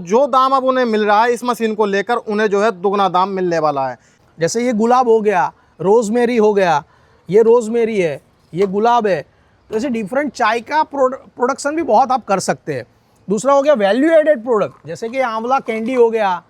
जो दाम अब उन्हें मिल रहा है इस मशीन को लेकर उन्हें जो है दुगना दाम मिलने वाला है। जैसे ये गुलाब हो गया, रोजमेरी हो गया, ये रोजमेरी है, ये गुलाब है। तो ऐसे डिफरेंट चाय का प्रोडक्शन भी बहुत आप कर सकते हैं। दूसरा हो गया वैल्यू एडेड प्रोडक्ट, जैसे कि आंवला कैंडी हो गया,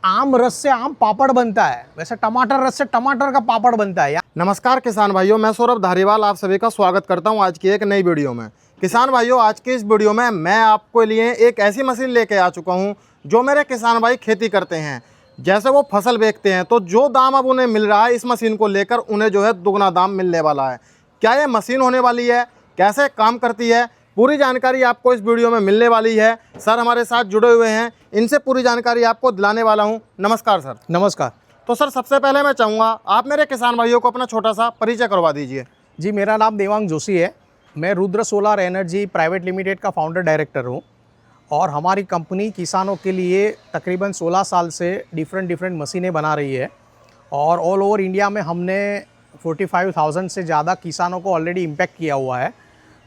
आम रस से आम पापड़ बनता है, वैसे टमाटर रस से टमाटर का पापड़ बनता है। नमस्कार किसान भाइयों, मैं सौरभ धारीवाल आप सभी का स्वागत करता हूं आज की एक नई वीडियो में। किसान भाइयों, आज की इस वीडियो में मैं आपके लिए एक ऐसी मशीन लेके आ चुका हूं जो मेरे किसान भाई खेती करते हैं। जैसे वो फसल बेचते हैं तो जो दाम अब उन्हें मिल रहा है इस मशीन को लेकर उन्हें जो है दुगना दाम मिलने वाला है। क्या ये मशीन होने वाली है, कैसे काम करती है, पूरी जानकारी आपको इस वीडियो में मिलने वाली है। सर हमारे साथ जुड़े हुए हैं, इनसे पूरी जानकारी आपको दिलाने वाला हूं। नमस्कार सर। नमस्कार। तो सर सबसे पहले मैं चाहूँगा आप मेरे किसान भाइयों को अपना छोटा सा परिचय करवा दीजिए। जी, मेरा नाम देवांग जोशी है। मैं Rudra solar energy private limited का फाउंडर डायरेक्टर हूँ और हमारी कंपनी किसानों के लिए तकरीबन 16 साल से डिफरेंट मशीनें बना रही है और ऑल ओवर इंडिया में हमने 45,000 से ज़्यादा किसानों को ऑलरेडी इम्पैक्ट किया हुआ है।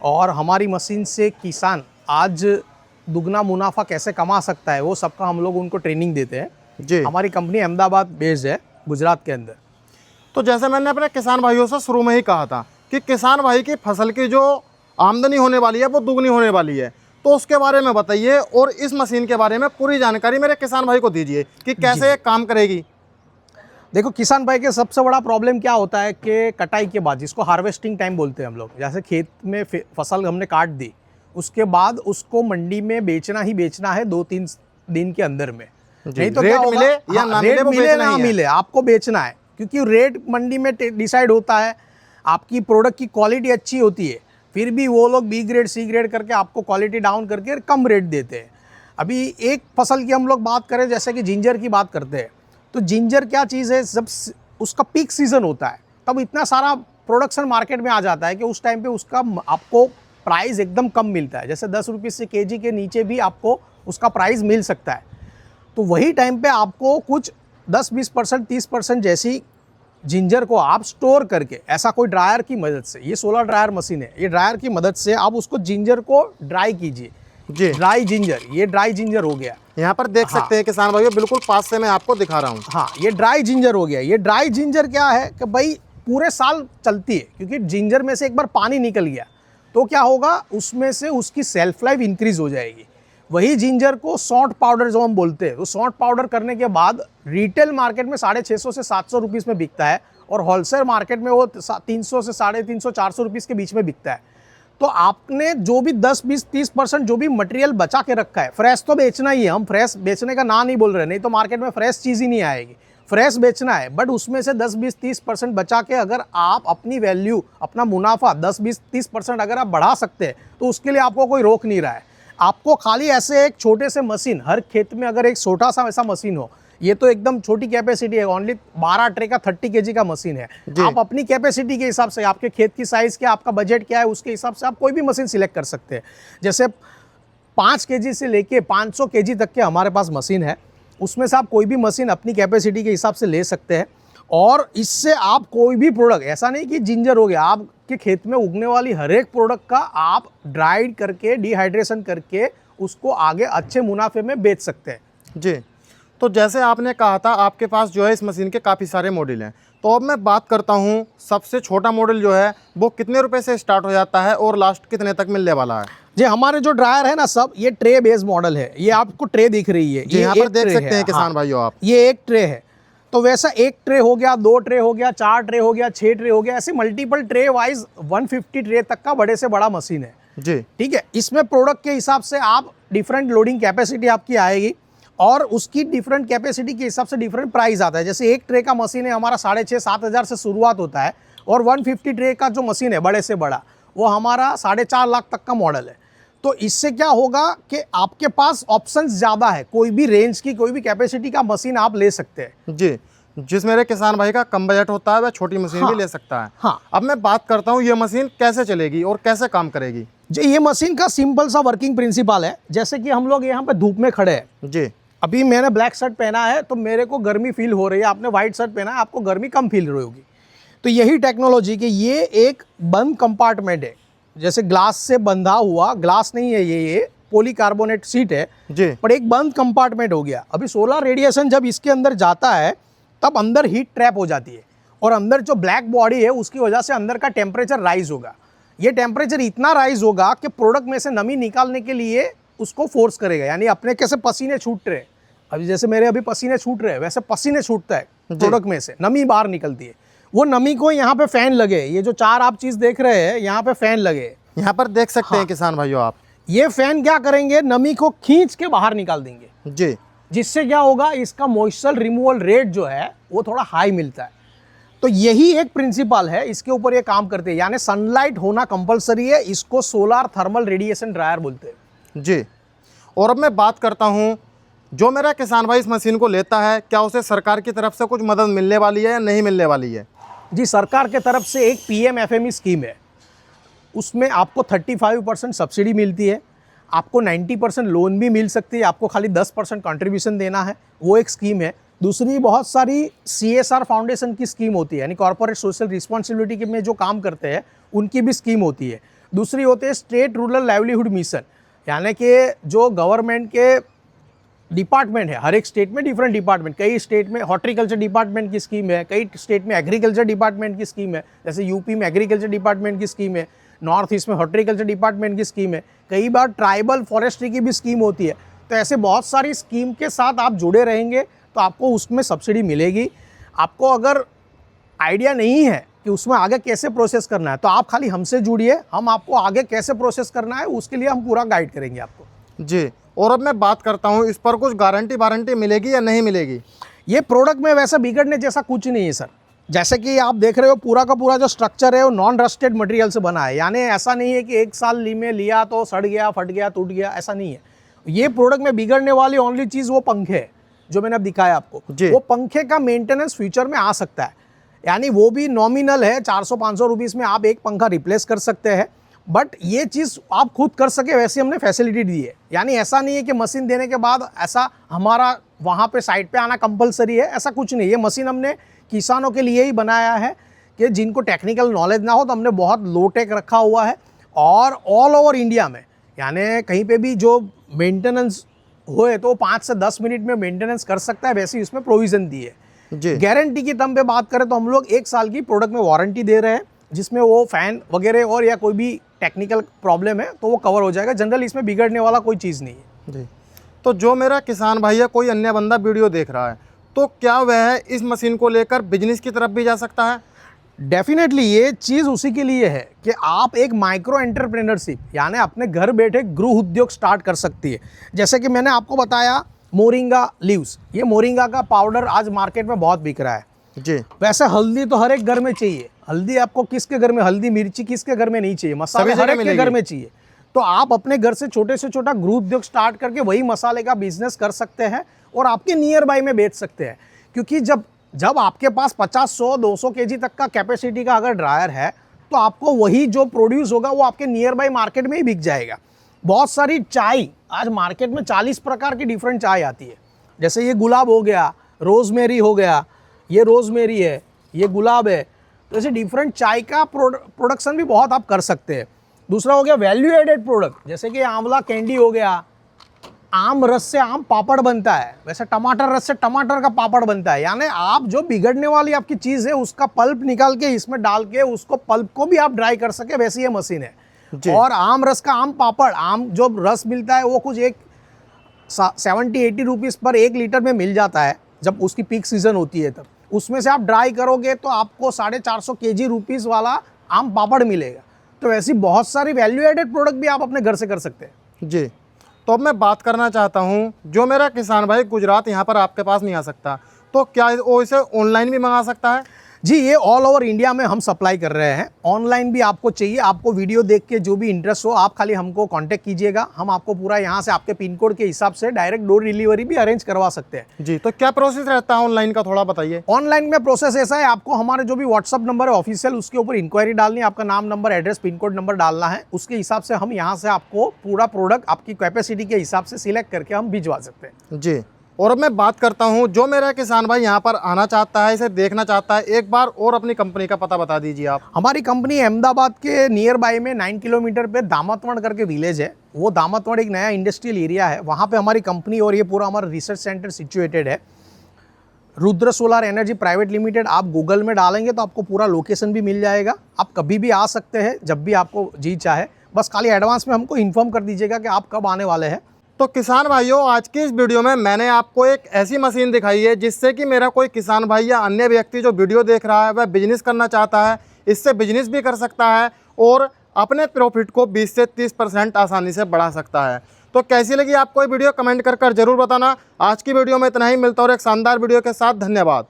और हमारी मशीन से किसान आज दुगना मुनाफा कैसे कमा सकता है वो सबका हम लोग उनको ट्रेनिंग देते हैं। जी, हमारी कंपनी अहमदाबाद बेस्ड है, गुजरात के अंदर। तो जैसे मैंने अपने किसान भाइयों से शुरू में ही कहा था कि किसान भाई की फसल की जो आमदनी होने वाली है वो दुगनी होने वाली है, तो उसके बारे में बताइए और इस मशीन के बारे में पूरी जानकारी मेरे किसान भाई को दीजिए कि कैसे ये काम करेगी। देखो, किसान भाई के सबसे बड़ा प्रॉब्लम क्या होता है कि कटाई के बाद, जिसको हार्वेस्टिंग टाइम बोलते हैं हम लोग, जैसे खेत में फसल हमने काट दी, उसके बाद उसको मंडी में बेचना ही बेचना है 2-3 दिन के अंदर में। नहीं तो क्या होगा, मिले या ना मिले, रेट मिले ना मिले, आपको बेचना है, क्योंकि रेट मंडी में डिसाइड होता है। आपकी प्रोडक्ट की क्वालिटी अच्छी होती है, फिर भी वो लोग बी ग्रेड सी ग्रेड करके आपको क्वालिटी डाउन करके कम रेट देते हैं। अभी एक फसल की हम लोग बात करें, जैसे कि जिंजर की बात करते हैं, तो जिंजर क्या चीज़ है, जब उसका पीक सीज़न होता है तब इतना सारा प्रोडक्शन मार्केट में आ जाता है कि उस टाइम पे उसका आपको प्राइस एकदम कम मिलता है। जैसे 10 रुपये से केजी के नीचे भी आपको उसका प्राइस मिल सकता है। तो वही टाइम पे आपको कुछ 10-20%, 30% जैसी जिंजर को आप स्टोर करके, ऐसा कोई ड्रायर की मदद से, ये सोलर ड्रायर मशीन है, ये ड्रायर की मदद से आप उसको जिंजर को ड्राई कीजिए। जी, ड्राई जिंजर, ये ड्राई जिंजर हो गया। यहाँ पर देख सकते हैं किसान भाइयों, बिल्कुल पास से मैं आपको दिखा रहा हूँ। हाँ, ये ड्राई जिंजर हो गया। ये ड्राई जिंजर क्या है कि भाई पूरे साल चलती है, क्योंकि जिंजर में से एक बार पानी निकल गया तो क्या होगा, उसमें से उसकी सेल्फ लाइफ इंक्रीज हो जाएगी। वही जिंजर को सौंठ पाउडर जो हम बोलते हैं, तो सौंठ पाउडर करने के बाद रिटेल मार्केट में 650 से 700 रुपीज़ में बिकता है और होलसेल मार्केट में वो 300 से 350, 400 रुपीज़ के बीच में बिकता है। तो आपने जो भी 10, 20, 30% जो भी मटेरियल बचा के रखा है, फ्रेश तो बेचना ही है। हम फ्रेश बेचने का ना नहीं बोल रहे, नहीं तो मार्केट में फ्रेश चीज़ ही नहीं आएगी। फ्रेश बेचना है, बट उसमें से 10, 20, 30% बचा के अगर आप अपनी वैल्यू, अपना मुनाफा 10, 20, 30% अगर आप बढ़ा सकते हैं तो उसके लिए आपको कोई रोक नहीं रहा है। आपको खाली ऐसे एक छोटे से मशीन, हर खेत में अगर एक छोटा सा ऐसा मशीन हो, ये तो एकदम छोटी कैपेसिटी है, ओनली 12 ट्रे का 30 केजी का मशीन है। आप अपनी कैपेसिटी के हिसाब से, आपके खेत की साइज़ क्या, आपका बजट क्या है, उसके हिसाब से आप कोई भी मशीन सिलेक्ट कर सकते हैं। जैसे 5 केजी से लेके 500 केजी तक के हमारे पास मशीन है, उसमें से आप कोई भी मशीन अपनी कैपेसिटी के हिसाब से ले सकते हैं। और इससे आप कोई भी प्रोडक्ट, ऐसा नहीं कि जिंजर हो गया, आपके खेत में उगने वाली हर एक प्रोडक्ट का आप ड्राइड करके, डिहाइड्रेशन करके उसको आगे अच्छे मुनाफे में बेच सकते हैं। जी, तो जैसे आपने कहा था आपके पास जो है इस मशीन के काफ़ी सारे मॉडल हैं, तो अब मैं बात करता हूँ सबसे छोटा मॉडल जो है वो कितने रुपए से स्टार्ट हो जाता है और लास्ट कितने तक मिलने वाला है। जी, हमारे जो ड्रायर है ना सब, ये ट्रे बेस्ड मॉडल है। ये आपको ट्रे दिख रही है, जी, यहाँ पर देख सकते हैं किसान भाइयों आप, ये एक ट्रे है। तो वैसा एक ट्रे हो गया, 2 ट्रे हो गया, 4 ट्रे हो गया, 6 ट्रे हो गया, ऐसे मल्टीपल ट्रे वाइज 150 ट्रे तक का बड़े से बड़ा मशीन है। जी, ठीक है, इसमें प्रोडक्ट के हिसाब से आप डिफरेंट लोडिंग कैपेसिटी आपकी आएगी और उसकी डिफरेंट कैपेसिटी के हिसाब से डिफरेंट प्राइस आता है। जैसे एक ट्रे का मशीन है हमारा 6,500-7 हज़ार से शुरुआत होता है और 150 ट्रे का जो मशीन है बड़े से बड़ा, वो हमारा 4.5 लाख तक का मॉडल है। तो इससे क्या होगा कि आपके पास ऑप्शंस ज़्यादा है, कोई भी रेंज की, कोई भी कैपेसिटी का मशीन आप ले सकते हैं। जी, जिस मेरे किसान भाई का कम बजट होता है वह छोटी मशीन भी ले सकता है। हाँ। अब मैं बात करता हूँ ये मशीन कैसे चलेगी और कैसे काम करेगी। जी, ये मशीन का सिंपल सा वर्किंग प्रिंसिपल है। जैसे कि हम लोग यहाँ पे धूप में खड़े हैं, जी, अभी मैंने ब्लैक शर्ट पहना है तो मेरे को गर्मी फील हो रही है, आपने व्हाइट शर्ट पहना है, आपको गर्मी कम फील रही होगी। तो यही टेक्नोलॉजी कि ये एक बंद कंपार्टमेंट है, जैसे ग्लास से बंधा हुआ, ग्लास नहीं है ये पॉलीकार्बोनेट सीट है जी पर एक बंद कंपार्टमेंट हो गया। अभी सोलर रेडिएशन जब इसके अंदर जाता है तब अंदर हीट ट्रैप हो जाती है और अंदर जो ब्लैक बॉडी है उसकी वजह से अंदर का टेम्परेचर राइज होगा। ये टेम्परेचर इतना राइज होगा कि प्रोडक्ट में से नमी निकालने के लिए उसको फोर्स करेगा। यानी अपने कैसे पसीने छूट रहे, अभी जैसे मेरे अभी पसीने छूट रहे हैं वैसे पसीने छूटता है प्रोडक्ट में से, नमी बाहर निकलती है। वो नमी को यहाँ पे फैन लगे, ये जो चार आप चीज़ देख रहे हैं यहाँ पे फैन लगे, यहाँ पर देख सकते हैं किसान भाइयों आप। ये फैन क्या करेंगे, नमी को खींच के बाहर निकाल देंगे, जी जिससे क्या होगा, इसका मॉइस्चर रिमूवल रेट जो है वो थोड़ा हाई मिलता है। तो यही एक प्रिंसिपल है, इसके ऊपर ये काम करते हैं। यानी सनलाइट होना कंपलसरी है, इसको सोलर थर्मल रेडिएशन ड्रायर बोलते हैं। जी, और अब मैं बात करता हूँ, जो मेरा किसान भाई इस मशीन को लेता है क्या उसे सरकार की तरफ से कुछ मदद मिलने वाली है या नहीं मिलने वाली है? जी, सरकार के तरफ से एक PMFME स्कीम है, उसमें आपको 35% सब्सिडी मिलती है, आपको 90% लोन भी मिल सकती है, आपको खाली 10% कंट्रीब्यूशन देना है, वो एक स्कीम है। दूसरी बहुत सारी CSR फाउंडेशन की स्कीम होती है, यानी कॉर्पोरेट सोशल रिस्पॉन्सिबिलिटी के में जो काम करते हैं उनकी भी स्कीम होती है। दूसरी होती है स्टेट रूरल लाइवलीहुड मिशन, यानी कि जो गवर्नमेंट के डिपार्टमेंट है, हर एक स्टेट में डिफरेंट डिपार्टमेंट, कई स्टेट में हॉर्टिकल्चर डिपार्टमेंट की स्कीम है, कई स्टेट में एग्रीकल्चर डिपार्टमेंट की स्कीम है, जैसे यूपी में एग्रीकल्चर डिपार्टमेंट की स्कीम है, नॉर्थ ईस्ट में हॉर्टिकल्चर डिपार्टमेंट की स्कीम है, कई बार ट्राइबल फॉरेस्ट्री की भी स्कीम होती है। तो ऐसे बहुत सारी स्कीम के साथ आप जुड़े रहेंगे तो आपको उसमें सब्सिडी मिलेगी। आपको अगर आइडिया नहीं है कि उसमें आगे कैसे प्रोसेस करना है तो आप खाली हमसे जुड़िए, हम आपको आगे कैसे प्रोसेस करना है उसके लिए हम पूरा गाइड करेंगे आपको। जी, और अब मैं बात करता हूँ, इस पर कुछ गारंटी वारंटी मिलेगी या नहीं मिलेगी? ये प्रोडक्ट में वैसा बिगड़ने जैसा कुछ नहीं है सर। जैसे कि आप देख रहे हो पूरा का पूरा जो स्ट्रक्चर है वो नॉन रस्टेड मटेरियल से बना है, यानी ऐसा नहीं है कि एक साल में लिया तो सड़ गया, फट गया, टूट गया, ऐसा नहीं है। ये प्रोडक्ट में बिगड़ने वाली ओनली चीज़ वो पंखे है जो मैंने अब दिखाया आपको। वो पंखे का मेंटेनेंस फ्यूचर में आ सकता है, यानी वो भी नॉमिनल है, 400-500 रुपीज़ में आप एक पंखा रिप्लेस कर सकते हैं, बट ये चीज़ आप खुद कर सके वैसी हमने फैसिलिटी दी है। यानी ऐसा नहीं है कि मशीन देने के बाद ऐसा हमारा वहाँ पे साइट पे आना कंपलसरी है, ऐसा कुछ नहीं। ये मशीन हमने किसानों के लिए ही बनाया है कि जिनको टेक्निकल नॉलेज ना हो, तो हमने बहुत लो टेक रखा हुआ है। और ऑल ओवर इंडिया में यानी कहीं पे भी जो मेंटेनेंस होए तो 5 से 10 मिनट में मेंटेनेंस कर सकता है, वैसे इसमें प्रोविज़न दी है। गारंटी की टर्म पे बात करें तो हम लोग 1 साल की प्रोडक्ट में वारंटी दे रहे हैं, जिसमें वो फैन वगैरह और या कोई भी टेक्निकल प्रॉब्लम है तो वो कवर हो जाएगा। जनरल इसमें बिगड़ने वाला कोई चीज़ नहीं है। जी, तो जो मेरा किसान भाई है, कोई अन्य बंदा वीडियो देख रहा है तो क्या वह इस मशीन को लेकर बिजनेस की तरफ भी जा सकता है? डेफिनेटली ये चीज़ उसी के लिए है कि आप एक माइक्रो एंटरप्रेन्योरशिप यानी अपने घर बैठे गृह उद्योग स्टार्ट कर सकती है। जैसे कि मैंने आपको बताया मोरिंगा लीव्स, ये मोरिंगा का पाउडर आज मार्केट में बहुत बिक रहा है। जी, वैसे हल्दी तो हर एक घर में चाहिए, हल्दी आपको किसके घर में, हल्दी मिर्ची किसके घर में नहीं चाहिए, मसाले हर एक के घर में चाहिए। तो आप अपने घर से छोटे से छोटा गृह उद्योग स्टार्ट करके वही मसाले का बिजनेस कर सकते हैं और आपके नियर बाई में बेच सकते हैं। क्योंकि जब आपके पास 50, 100, 200 kg तक का कैपेसिटी का अगर ड्रायर है तो आपको वही जो प्रोड्यूस होगा वो आपके नियर बाई मार्केट में ही बिक जाएगा। बहुत सारी चाय आज मार्केट में 40 प्रकार की डिफरेंट चाय आती है, जैसे ये गुलाब हो गया, रोजमेरी हो गया, ये रोजमेरी है, ये गुलाब है। तो ऐसे डिफरेंट चाय का प्रोडक्शन भी बहुत आप कर सकते हैं। दूसरा हो गया वैल्यू एडेड प्रोडक्ट, जैसे कि आंवला कैंडी हो गया, आम रस से आम पापड़ बनता है, वैसे टमाटर रस से टमाटर का पापड़ बनता है। यानी आप जो बिगड़ने वाली आपकी चीज़ है उसका पल्प निकाल के इसमें डाल के उसको पल्प को भी आप ड्राई कर सके, वैसी ये मशीन है। और आम रस का आम पापड़, आम जो रस मिलता है वो कुछ एक 70-80 रुपीज़ पर 1 लीटर में मिल जाता है, जब उसकी पीक सीजन होती है तब उसमें से आप ड्राई करोगे तो आपको 450 kg रुपीज़ वाला आम पापड़ मिलेगा। तो ऐसी बहुत सारी वैल्यू एडेड प्रोडक्ट भी आप अपने घर से कर सकते हैं। जी, तो अब मैं बात करना चाहता हूँ, जो मेरा किसान भाई गुजरात यहाँ पर आपके पास नहीं आ सकता तो क्या वो इसे ऑनलाइन भी मंगा सकता है? जी, ये ऑल ओवर इंडिया में हम सप्लाई कर रहे हैं। ऑनलाइन भी आपको चाहिए, आपको वीडियो देख के जो भी इंटरेस्ट हो आप खाली हमको कांटेक्ट कीजिएगा, हम आपको पूरा यहाँ से आपके पिन कोड के हिसाब से डायरेक्ट डोर डिलीवरी भी अरेंज करवा सकते हैं। जी, तो क्या प्रोसेस रहता है ऑनलाइन का, थोड़ा बताइए। ऑनलाइन में प्रोसेस ऐसा है, आपको हमारे जो भी व्हाट्सअप नंबर है ऑफिशियल, उसके ऊपर इंक्वायरी डालनी है, आपका नाम, number, address, pin code number डालना है, उसके हिसाब से हम यहाँ से आपको पूरा प्रोडक्ट आपकी कैपेसिटी के हिसाब से सिलेक्ट करके हम भिजवा सकते हैं। जी, और अब मैं बात करता हूं, जो मेरा किसान भाई यहाँ पर आना चाहता है, इसे देखना चाहता है, एक बार और अपनी कंपनी का पता बता दीजिए आप। हमारी कंपनी अहमदाबाद के नियर बाय में 9 किलोमीटर पे दामतवण करके विलेज है, वो दामतवाड़ एक नया इंडस्ट्रियल एरिया है, वहाँ पे हमारी कंपनी और ये पूरा हमारा रिसर्च सेंटर सिचुएटेड है। Rudra solar energy private limited आप गूगल में डालेंगे तो आपको पूरा लोकेशन भी मिल जाएगा। आप कभी भी आ सकते हैं जब भी आपको जी चाहे, बस खाली एडवांस में हमको इन्फॉर्म कर दीजिएगा कि आप कब आने वाले हैं। तो किसान भाइयों, आज की इस वीडियो में मैंने आपको एक ऐसी मशीन दिखाई है जिससे कि मेरा कोई किसान भाई या अन्य व्यक्ति जो वीडियो देख रहा है वह बिजनेस करना चाहता है, इससे बिजनेस भी कर सकता है और अपने प्रॉफिट को 20 से 30% आसानी से बढ़ा सकता है। तो कैसी लगी आपको ये वीडियो कमेंट कर जरूर बताना। आज की वीडियो में इतना ही, मिलता और एक शानदार वीडियो के साथ। धन्यवाद।